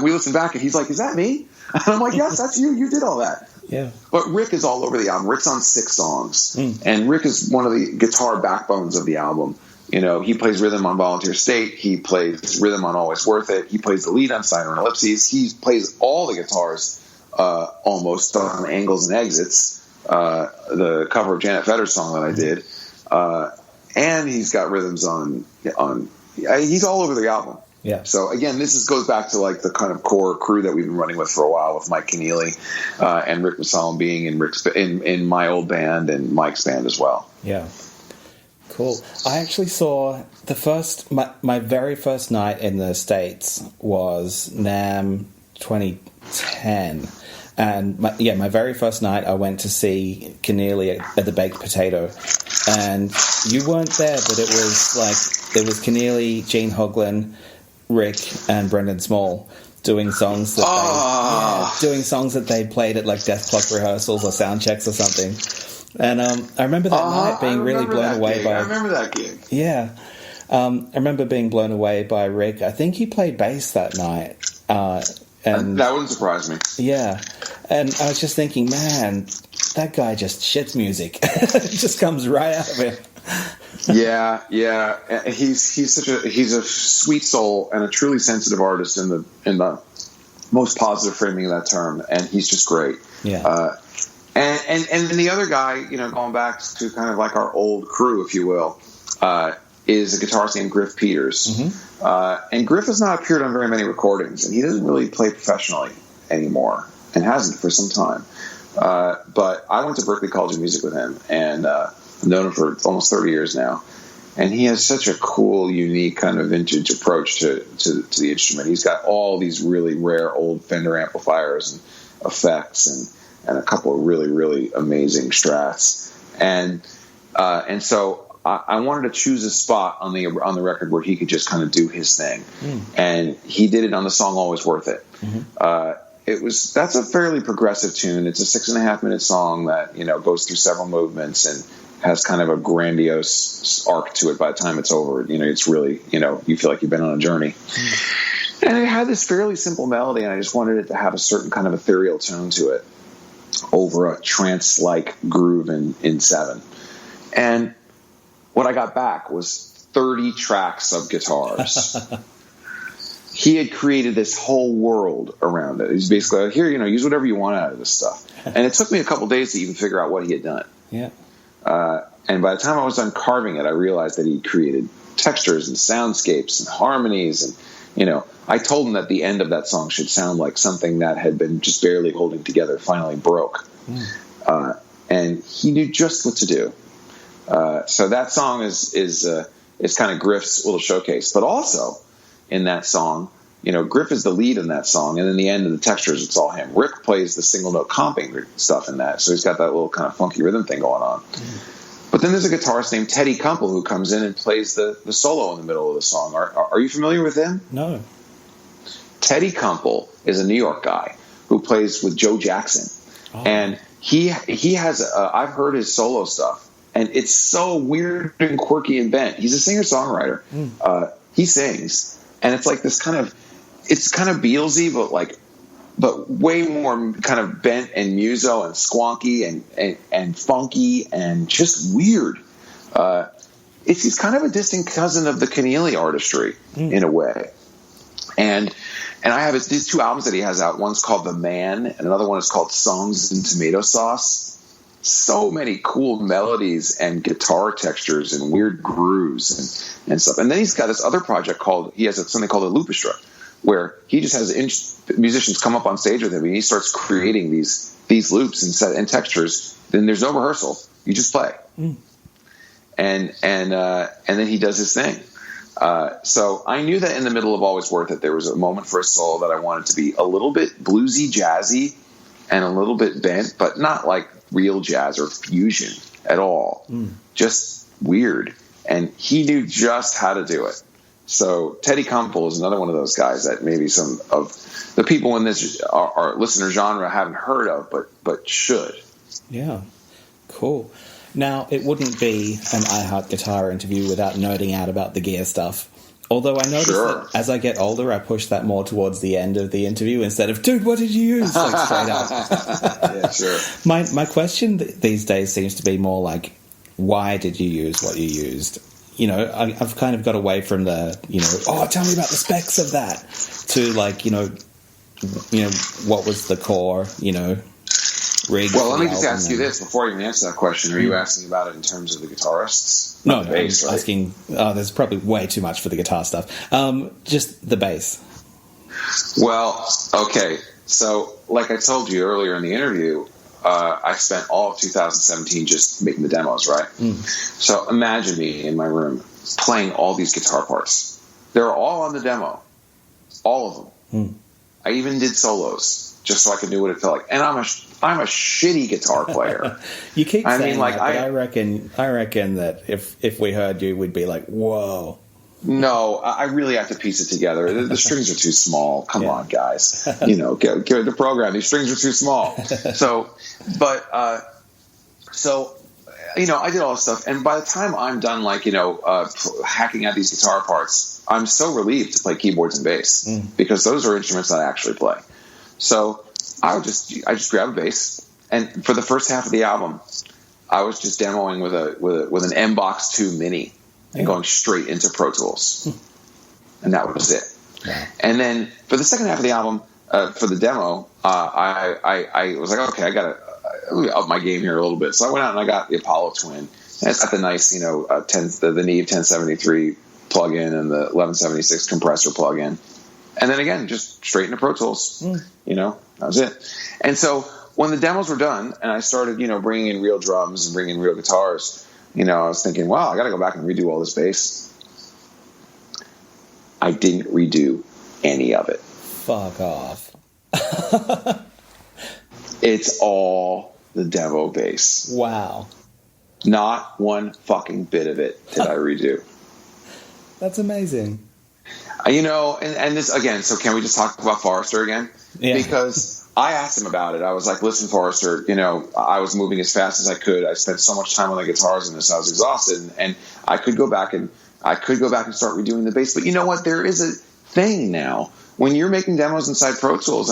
we listened back and he's like, is that me? And I'm like, yes, that's you. You did all that. Yeah. But Rick is all over the album. Rick's on 6 songs. And Rick is one of the guitar backbones of the album. He plays rhythm on Volunteer State. He plays rhythm on Always Worth It. He plays the lead on Steiner and Ellipses. He plays all the guitars almost on Angles and Exits, the cover of Janet Fetter's song that I did. And he's got rhythms on he's all over the album. Yeah. So again, this goes back to like the kind of core crew that we've been running with for a while, with Mike Keneally and Rick Musalem being in my old band and Mike's band as well. Yeah. Cool. I actually saw my very first night in the States was NAMM 2010. And my very first night I went to see Keneally at the Baked Potato. And you weren't there, but it was like, there was Keneally, Gene Hoglan, Rick, and Brendan Small doing songs that they played at like Death Clock rehearsals or sound checks or something. And I remember that night being really blown away by... I remember that gig. Yeah. I remember being blown away by Rick. I think he played bass that night. And that wouldn't surprise me. Yeah. And I was just thinking, man, that guy just shits music. It just comes right out of him. Yeah. He's a sweet soul and a truly sensitive artist in the most positive framing of that term, and he's just great. Yeah. And then the other guy, going back to kind of like our old crew, if you will, is a guitarist named Griff Peters. Mm-hmm. And Griff has not appeared on very many recordings, and he doesn't really play professionally anymore, and hasn't for some time. But I went to Berklee College of Music with him, and I've known him for almost 30 years now. And he has such a cool, unique kind of vintage approach to the instrument. He's got all these really rare old Fender amplifiers and effects and a couple of really, really amazing strats. And so I wanted to choose a spot on the record where he could just kind of do his thing. And he did it on the song Always Worth It. Mm-hmm. That's a fairly progressive tune. It's a 6.5-minute song that, goes through several movements and has kind of a grandiose arc to it by the time it's over. It's really, you feel like you've been on a journey. Mm-hmm. And it had this fairly simple melody, and I just wanted it to have a certain kind of ethereal tone to it over a trance-like groove in 7. And what I got back was 30 tracks of guitars. He had created this whole world around it. He's basically like, here, use whatever you want out of this stuff. And it took me a couple days to even figure out what he had done. Yeah. And by the time I was done carving it, I realized that he created textures and soundscapes and harmonies. And, I told him that the end of that song should sound like something that had been just barely holding together finally broke. And he knew just what to do. So that song is kind of Griff's little showcase. But also in that song, Griff is the lead in that song. And in the end of the textures, it's all him. Rick plays the single note comping stuff in that. So he's got that little kind of funky rhythm thing going on. But then there's a guitarist named Teddy Kumpel who comes in and plays the solo in the middle of the song. Are you familiar with him? No. Teddy Kumpel is a New York guy who plays with Joe Jackson. Oh. And he has I've heard his solo stuff, and it's so weird and quirky and bent. He's a singer-songwriter. He sings, and it's like this it's kind of Beatlesy, but way more kind of bent and muso and squonky and funky and just weird. He's kind of a distant cousin of the Keneally artistry in a way. And I have these 2 albums that he has out. One's called The Man, and another one is called Songs in Tomato Sauce. So many cool melodies and guitar textures and weird grooves and stuff. And then he's got this other project he has something called a Loopestra, where he just has musicians come up on stage with him, and he starts creating these loops and textures. Then there's no rehearsal; you just play, and then he does his thing. So I knew that in the middle of Always Worth It, there was a moment for a solo that I wanted to be a little bit bluesy, jazzy, and a little bit bent, but not like real jazz or fusion at all. Just weird. And he knew just how to do it. So Teddy Kumpel is another one of those guys that maybe some of the people in this our listener genre haven't heard of, but should. Yeah, cool. Now, it wouldn't be an I Heart Guitar interview without nerding out about the gear stuff. Although I notice that as I get older, I push that more towards the end of the interview instead of, dude, what did you use? Like, straight up. Yeah, sure. My question these days seems to be more like, why did you use what you used? I've kind of got away from the, tell me about the specs of that, to like, what was the core, rig. Well, let me just ask you this before you even answer that question. Are you asking about it in terms of the guitarists? No, bass, I'm asking. There's probably way too much for the guitar stuff. Just the bass. Well, okay. So, like I told you earlier in the interview, I spent all of 2017 just making the demos, right? So imagine me in my room playing all these guitar parts. They're all on the demo, all of them. I even did solos just so I could know what it felt like. And I'm a shitty guitar player. You keep saying that, but I reckon that if we heard you, we'd be like, whoa. No, I really have to piece it together. The strings are too small. Come on, guys. Get the program. These strings are too small. So I did all this stuff. And by the time I'm done, hacking out these guitar parts, I'm so relieved to play keyboards and bass because those are instruments that I actually play. So I just grab a bass, and for the first half of the album, I was just demoing with an M-Box 2 Mini. And going straight into Pro Tools. And that was it. Yeah. And then for the second half of the album, for the demo, I was like, okay, I got to up my game here a little bit. So I went out and I got the Apollo Twin. And it's got the nice, the Neve 1073 plug-in and the 1176 compressor plug-in. And then again, just straight into Pro Tools. That was it. And so when the demos were done and I started, bringing in real drums and bringing in real guitars, I was thinking, wow, I got to go back and redo all this bass. I didn't redo any of it. Fuck off. It's all the demo bass. Wow. Not one fucking bit of it did I redo. That's amazing. And this, again, so can we just talk about Forrester again? Yeah. Because I asked him about it. I was like, listen, Forrester, I was moving as fast as I could. I spent so much time on the guitars in this. I was exhausted. And I could go back and start redoing the bass. But you know what? There is a thing now. When you're making demos inside Pro Tools,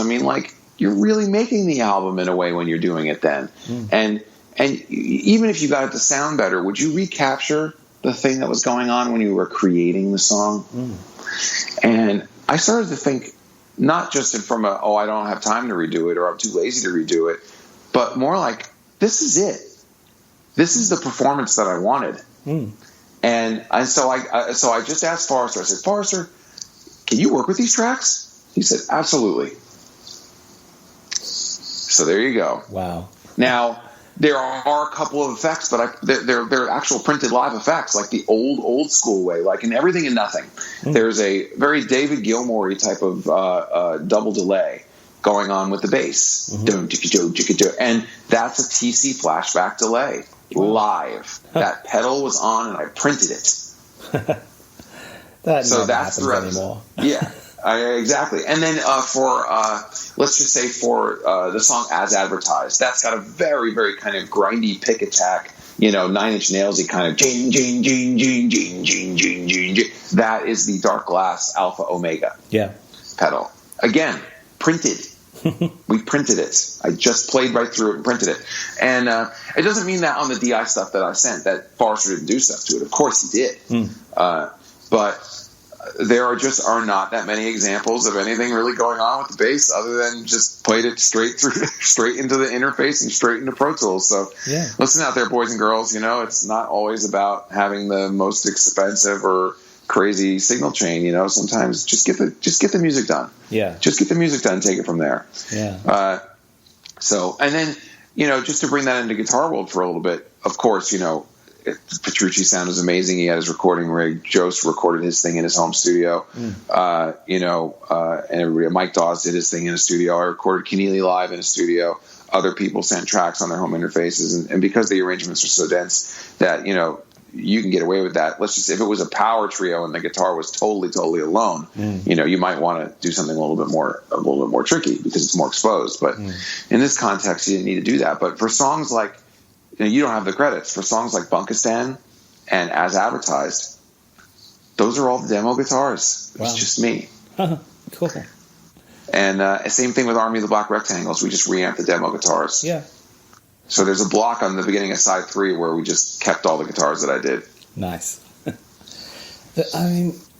you're really making the album in a way when you're doing it then. And even if you got it to sound better, would you recapture the thing that was going on when you were creating the song? And I started to think, not just from I don't have time to redo it or I'm too lazy to redo it, but more like, this is it. This is the performance that I wanted. And so I just asked Forrester, I said, Forrester, can you work with these tracks? He said, absolutely. So there you go. Wow. Now, there are a couple of effects, but they're actual printed live effects, like the old school way, like in Everything and Nothing. There's a very David Gilmour-y type of double delay going on with the bass. And that's a TC flashback delay live. That pedal was on, and I printed it. That so that's the anymore. Yeah. Exactly. And then let's just say for the song As Advertised, that's got a very, very kind of grindy pick attack, 9 Inch Nails-y kind of jing, jing, jing, jing, jing, jing, jing, jing, jing. That is the Dark Glass Alpha Omega pedal. Again, printed. We printed it. I just played right through it and printed it. And it doesn't mean that on the DI stuff that I sent that Forrester didn't do stuff to it. Of course he did. But there are not that many examples of anything really going on with the bass other than just played it straight into the interface and straight into Pro Tools. So listen out there, boys and girls, it's not always about having the most expensive or crazy signal chain, sometimes just get the music done. Yeah. Just get the music done and take it from there. Yeah. And then, just to bring that into Guitar World for a little bit, of course, Petrucci's sound is amazing. He had his recording rig. Jost recorded his thing in his home studio. And everybody, Mike Dawes did his thing in a studio. I recorded Keneally live in a studio. Other people sent tracks on their home interfaces. And because the arrangements are so dense that, you can get away with that. Let's just, if it was a power trio and the guitar was totally alone, you might want to do something a little bit more tricky because it's more exposed. But in this context, you didn't need to do that. But for songs like, you don't have the credits for songs like Bunkistan and As Advertised. Those are all the demo guitars. Wow. It's just me. Cool. And same thing with Army of the Black Rectangles. We just reamped the demo guitars. Yeah. So there's a block on the beginning of side 3 where we just kept all the guitars that I did. Nice.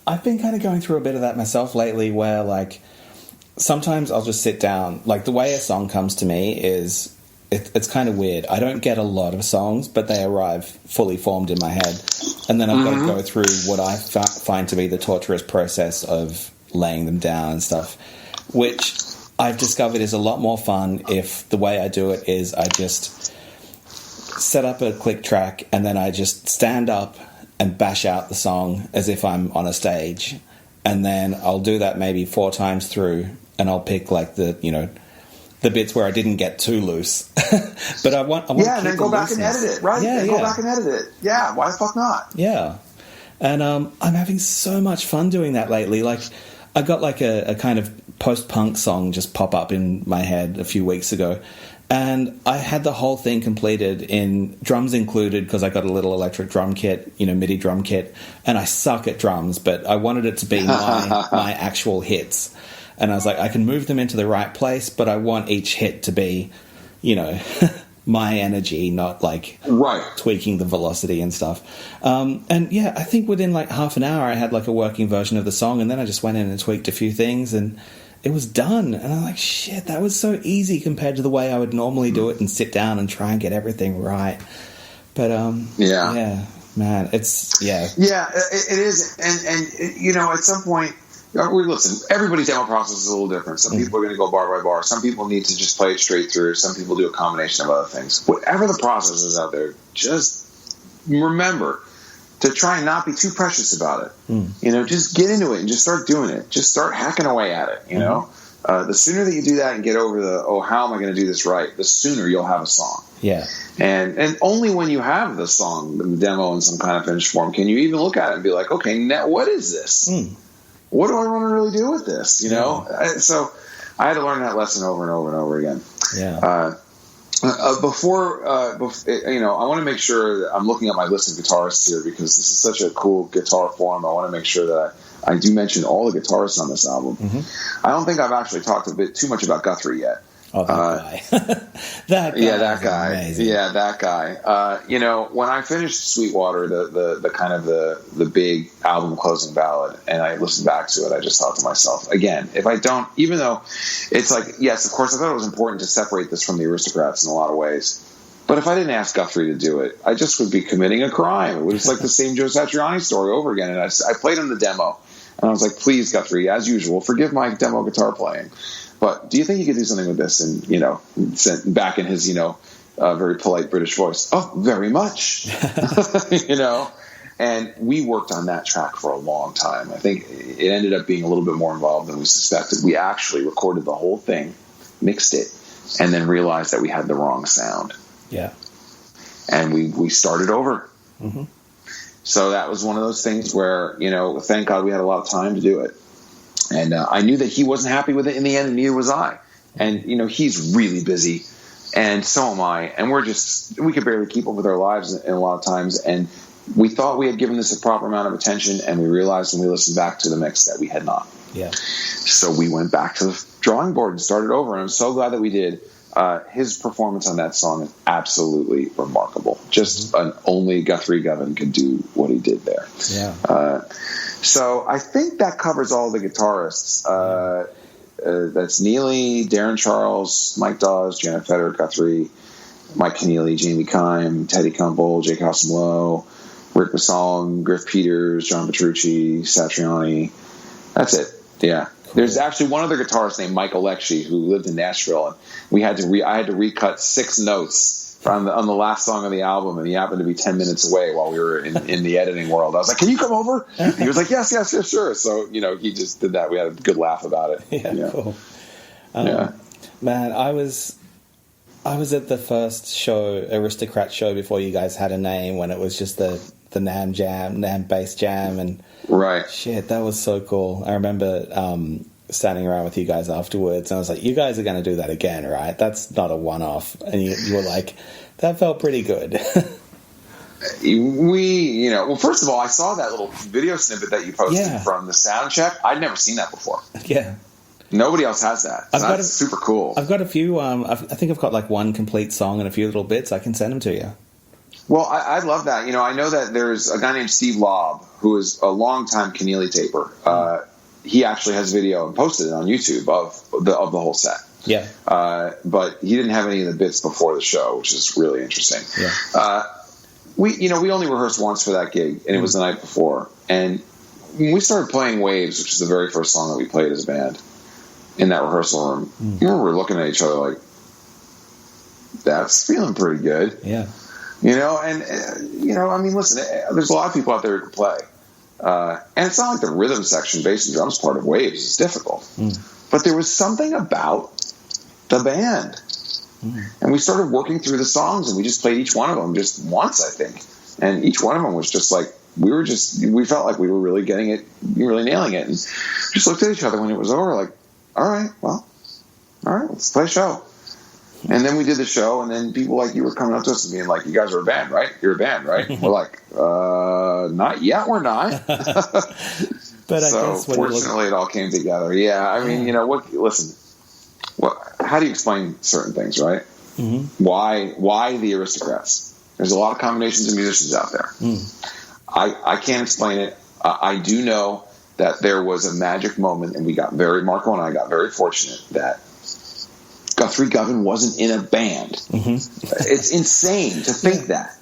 I've been kind of going through a bit of that myself lately where, sometimes I'll just sit down. The way a song comes to me is... It's kind of weird. I don't get a lot of songs, but they arrive fully formed in my head. And then I've got to go through what I find to be the torturous process of laying them down and stuff, which I've discovered is a lot more fun if the way I do it is I just set up a click track and then I just stand up and bash out the song as if I'm on a stage, and then I'll do that maybe 4 times through, and I'll pick like the bits where I didn't get too loose. But I want yeah, and then go back and edit it, right? Yeah, Go back and edit it. Yeah, why the fuck not? Yeah. And I'm having so much fun doing that lately. Like, I got like a kind of post-punk song just pop up in my head a few weeks ago, and I had the whole thing completed in drums included because I got a little electric drum kit, MIDI drum kit, and I suck at drums, but I wanted it to be my actual hits. And I was like, I can move them into the right place, but I want each hit to be, my energy, not like tweaking the velocity and stuff. And yeah, I think within like half an hour I had like a working version of the song, and then I just went in and tweaked a few things and it was done. And I'm like, shit, that was so easy compared to the way I would normally do it and sit down and try and get everything right. But yeah, man, it's it is. And at some point, listen, everybody's demo process is a little different. Some people are going to go bar by bar. Some people need to just play it straight through. Some people do a combination of other things. Whatever the process is out there, just remember to try and not be too precious about it. Just get into it and just start doing it. Just start hacking away at it, The sooner that you do that and get over how am I going to do this right, the sooner you'll have a song. Yeah. And only when you have the song, the demo in some kind of finished form, can you even look at it and be like, okay, now what is this? What do I want to really do with this? So I had to learn that lesson over and over and over again. Yeah. Before, I want to make sure that I'm looking at my list of guitarists here because this is such a cool guitar form. I want to make sure that I do mention all the guitarists on this album. I don't think I've actually talked a bit too much about Guthrie yet. Oh, that guy. That guy. Amazing. Yeah, that guy. When I finished Sweetwater, the kind of the big album closing ballad, and I listened back to it, I just thought to myself, again, if I don't, even though it's like, yes, of course, I thought it was important to separate this from the Aristocrats in a lot of ways. But if I didn't ask Guthrie to do it, I just would be committing a crime. It was like the same Joe Satriani story over again. And I played him the demo, and I was like, please, Guthrie, as usual, forgive my demo guitar playing. But do you think you could do something with this? And, sent back in his, very polite British voice. Oh, very much. And we worked on that track for a long time. I think it ended up being a little bit more involved than we suspected. We actually recorded the whole thing, mixed it, and then realized that we had the wrong sound. Yeah. And we started over. So that was one of those things where, thank God we had a lot of time to do it. And I knew that he wasn't happy with it in the end, and neither was I. And, he's really busy, and so am I. And we could barely keep up with our lives in a lot of times. And we thought we had given this a proper amount of attention, and we realized when we listened back to the mix that we had not. Yeah. So we went back to the drawing board and started over, and I'm so glad that we did. His performance on that song is absolutely remarkable. Just only Guthrie Govan could do what he did there. Yeah. So I think that covers all the guitarists. That's Neely, Darren Charles, Mike Dawes, Janet Feder, Guthrie, Mike Keneally, Jamie Kime, Teddy Kumpel, Jake Hossom-Lowe, Rick Masalm, Griff Peters, John Petrucci, Satriani. That's it. Yeah. Cool. There's actually one other guitarist named Michael Leckie who lived in Nashville, and I had to recut 6 notes on the last song of the album, and he happened to be 10 minutes away while we were in the editing world. I was like, "Can you come over?" He was like, "Yes, sure." So he just did that. We had a good laugh about it. Yeah, cool. Man, I was at the first show, Aristocrat show, before you guys had a name, when it was just the NAMM bass jam, and right. Shit, that was so cool. I remember standing around with you guys afterwards, and I was like, you guys are going to do that again, right? That's not a one-off. And you were like, that felt pretty good. Well, first of all, I saw that little video snippet that you posted from the sound check. I'd never seen that before. Yeah. Nobody else has that. So that's super cool. I've got a few, I think I've got like one complete song and a few little bits. I can send them to you. Well, I love that. I know that there's a guy named Steve Lobb, who is a longtime Keneally taper. He actually has video and posted it on YouTube of the whole set. Yeah. But he didn't have any of the bits before the show, which is really interesting. Yeah. We only rehearsed once for that gig, and it was the night before. And when we started playing Waves, which is the very first song that we played as a band, in that rehearsal room. We were looking at each other like, that's feeling pretty good. Yeah. And I mean, listen, there's a lot of people out there who can play. And it's not like the rhythm section, bass and drums part of Waves is difficult. But there was something about the band. And we started working through the songs, and we just played each one of them just once, I think. And each one of them was just like, we felt like we were really getting it, really nailing it. And just looked at each other when it was over, like, all right, let's play a show. And then we did the show, and then people like you were coming up to us and being like, you guys are a band, right? You're a band, right? We're like, not yet, we're not. But I guess fortunately it all came together. Yeah, I mean, how do you explain certain things, right? Why the Aristocrats? There's a lot of combinations of musicians out there. I can't explain it. I do know that there was a magic moment, and Marco and I got very fortunate that Guthrie Govan wasn't in a band. It's insane to think that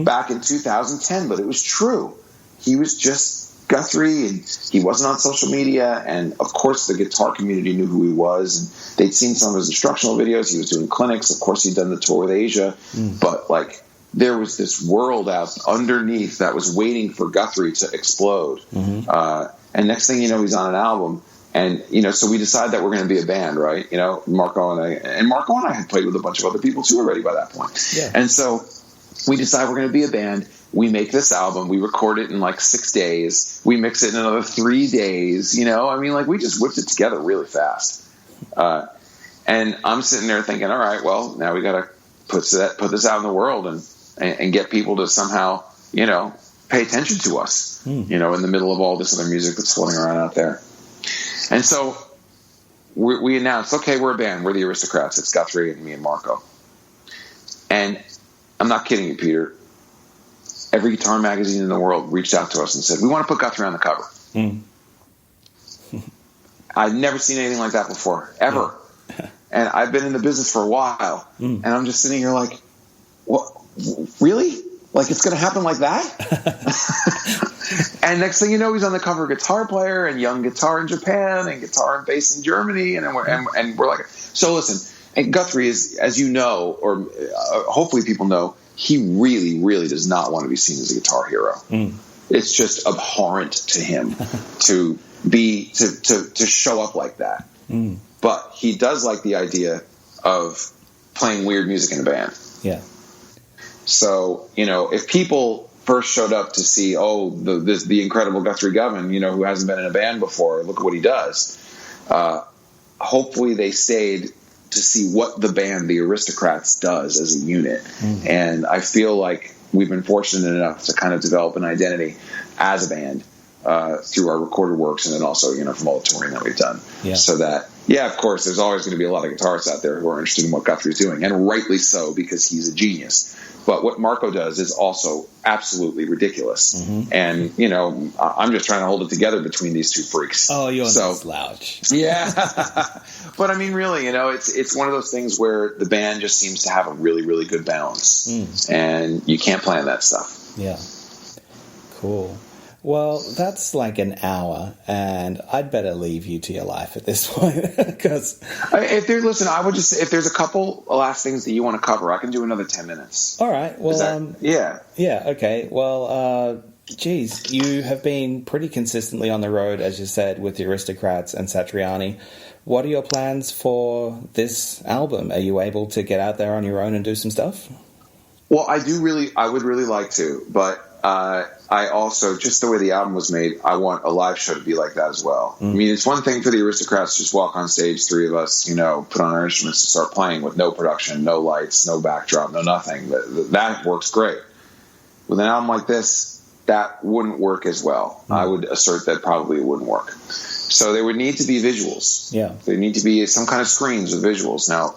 back in 2010, but it was true. He was just Guthrie, and he wasn't on social media, and of course the guitar community knew who he was, and they'd seen some of his instructional videos. He was doing clinics. Of course, he'd done the tour with Asia, but like, there was this world out underneath that was waiting for Guthrie to explode. And next thing you know, he's on an album. And, so we decided that we're going to be a band, right? Marco and I had played with a bunch of other people too already by that point. Yeah. And so we decided we're going to be a band. We make this album. We record it in like 6 days. We mix it in another 3 days. I mean, like, we just whipped it together really fast. And I'm sitting there thinking, all right, well, now we got to put this out in the world and get people to somehow, pay attention to us, in the middle of all this other music that's floating around out there. And so we announced, okay, we're a band. We're the Aristocrats. It's Guthrie and me and Marco. And I'm not kidding you, Peter. Every guitar magazine in the world reached out to us and said, we want to put Guthrie on the cover. I'd never seen anything like that before, ever. And I've been in the business for a while. And I'm just sitting here like, what? Really? Like, it's going to happen like that? And next thing you know, he's on the cover of Guitar Player and Young Guitar in Japan and Guitar and Bass in Germany. And we're like, so listen, and Guthrie is, as you know, or hopefully people know, he really, really does not want to be seen as a guitar hero. It's just abhorrent to him to show up like that. But he does like the idea of playing weird music in a band. Yeah. So, if people first showed up to see, the incredible Guthrie Govan, who hasn't been in a band before, look at what he does. Hopefully they stayed to see what the band, the Aristocrats, does as a unit. And I feel like we've been fortunate enough to kind of develop an identity as a band through our recorded works, and then also, from all the touring that we've done. Yeah. So that, of course, there's always going to be a lot of guitarists out there who are interested in what Guthrie's doing, and rightly so, because he's a genius. But what Marco does is also absolutely ridiculous. And, I'm just trying to hold it together between these two freaks. Oh, you're no slouch. Yeah. But I mean, really, it's one of those things where the band just seems to have a really, really good balance. And you can't plan that stuff. Yeah. Cool. Well, that's like an hour, and I'd better leave you to your life at this point. Because I would just say, if there's a couple last things that you want to cover, I can do another 10 minutes. All right. Well, yeah, okay. Well, geez, you have been pretty consistently on the road, as you said, with the Aristocrats and Satriani. What are your plans for this album? Are you able to get out there on your own and do some stuff? Well, I would really like to, but I also, just the way the album was made, I want a live show to be like that as well. I mean, it's one thing for the Aristocrats to just walk on stage, three of us, put on our instruments and start playing with no production, no lights, no backdrop, no nothing. That works great. With an album like this, that wouldn't work as well. I would assert that probably it wouldn't work. So there would need to be visuals. Yeah. There need to be some kind of screens with visuals. Now,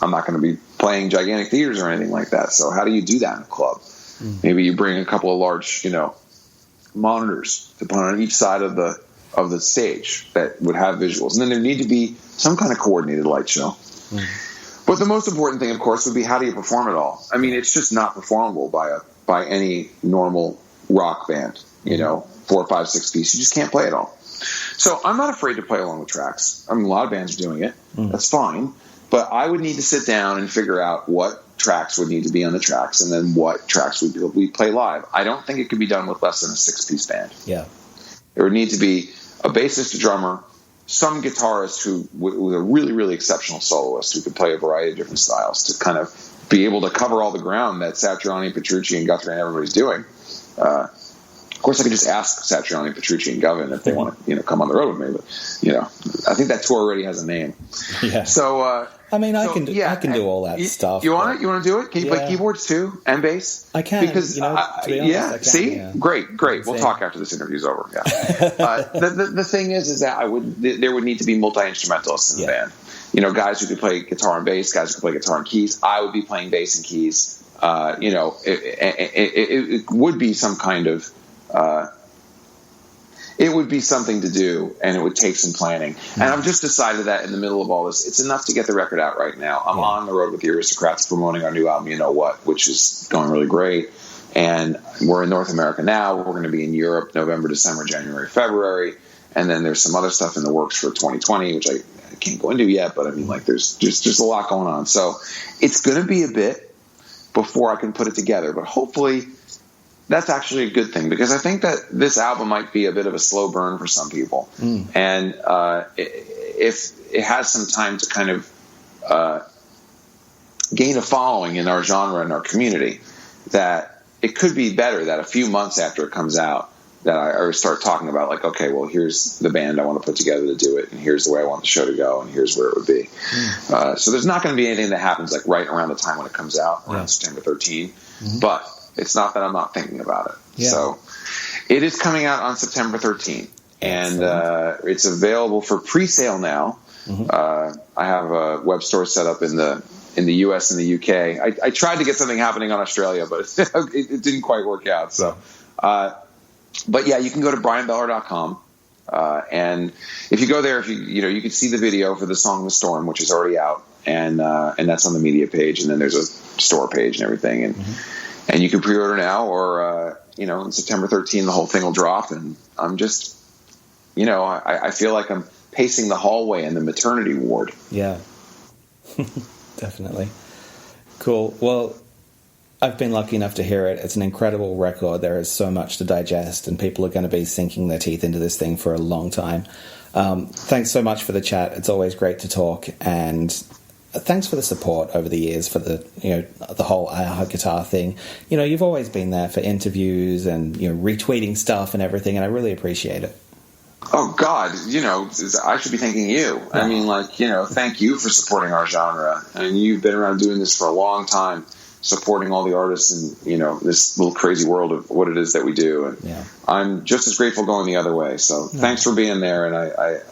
I'm not going to be playing gigantic theaters or anything like that. So how do you do that in a club? Maybe you bring a couple of large, monitors to put on each side of the stage that would have visuals. And then there need to be some kind of coordinated light show. But the most important thing, of course, would be, how do you perform it all? I mean, it's just not performable by any normal rock band, 4, 5, 6 piece. You just can't play it all. So I'm not afraid to play along with tracks. I mean, a lot of bands are doing it. That's fine. But I would need to sit down and figure out what tracks would need to be on the tracks and then what tracks we play live. I don't think it could be done with less than a 6-piece band. Yeah. There would need to be a bassist, a drummer, some guitarist who was a really, really exceptional soloist who could play a variety of different styles to kind of be able to cover all the ground that Satriani, Petrucci, and Guthrie and everybody's doing. Of course, I could just ask Satriani, Petrucci, and Govan if they want to, come on the road with me. But I think that tour already has a name. Yeah. So, I can do all that stuff. You want it? You want to do it? Can you play keyboards too and bass? I can. Because to be honest, I can, see, yeah. Great. We'll talk after this interview's over. Yeah. The thing is that there would need to be multi-instrumentalists in the band. Guys who could play guitar and bass, guys who could play guitar and keys. I would be playing bass and keys. It would be some kind of. It would be something to do, and it would take some planning. And I've just decided that in the middle of all this, it's enough to get the record out right now. I'm on the road with the Aristocrats promoting our new album, You Know What, which is going really great. And we're in North America now. We're going to be in Europe November, December, January, February. And then there's some other stuff in the works for 2020, which I can't go into yet. But I mean, there's just a lot going on. So it's going to be a bit before I can put it together. But hopefully that's actually a good thing, because I think that this album might be a bit of a slow burn for some people. And if it has some time to kind of gain a following in our genre and our community, that it could be better that a few months after it comes out that I start talking about, like, okay, well, here's the band I want to put together to do it, and here's the way I want the show to go, and here's where it would be. So there's not going to be anything that happens like right around the time when it comes out, around September 13. But it's not that I'm not thinking about it. Yeah. So it is coming out on September 13th, and it's available for pre-sale now. I have a web store set up in the US and the UK. I tried to get something happening on Australia, but it didn't quite work out. So, but yeah, you can go to bryanbeller.com. And if you go there, you can see the video for the song "The Storm," which is already out, and that's on the media page, and then there's a store page and everything, and you can pre-order now, or on September 13th, the whole thing will drop, and I'm just, I feel like I'm pacing the hallway in the maternity ward. Yeah, definitely. Cool. Well, I've been lucky enough to hear it. It's an incredible record. There is so much to digest, and people are going to be sinking their teeth into this thing for a long time. Thanks so much for the chat. It's always great to talk, and thanks for the support over the years for the whole guitar thing. You've always been there for interviews and retweeting stuff and everything, and I really appreciate it. Oh God, I should be thanking you. Yeah. I mean, thank you for supporting our genre. I mean, you've been around doing this for a long time, supporting all the artists in this little crazy world of what it is that we do, and I'm just as grateful going the other way. So thanks for being there, and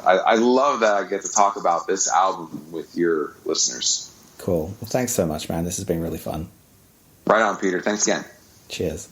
I love that I get to talk about this album with your listeners. Cool. Well, thanks so much, man. This has been really fun. Right on, Peter. Thanks again. Cheers.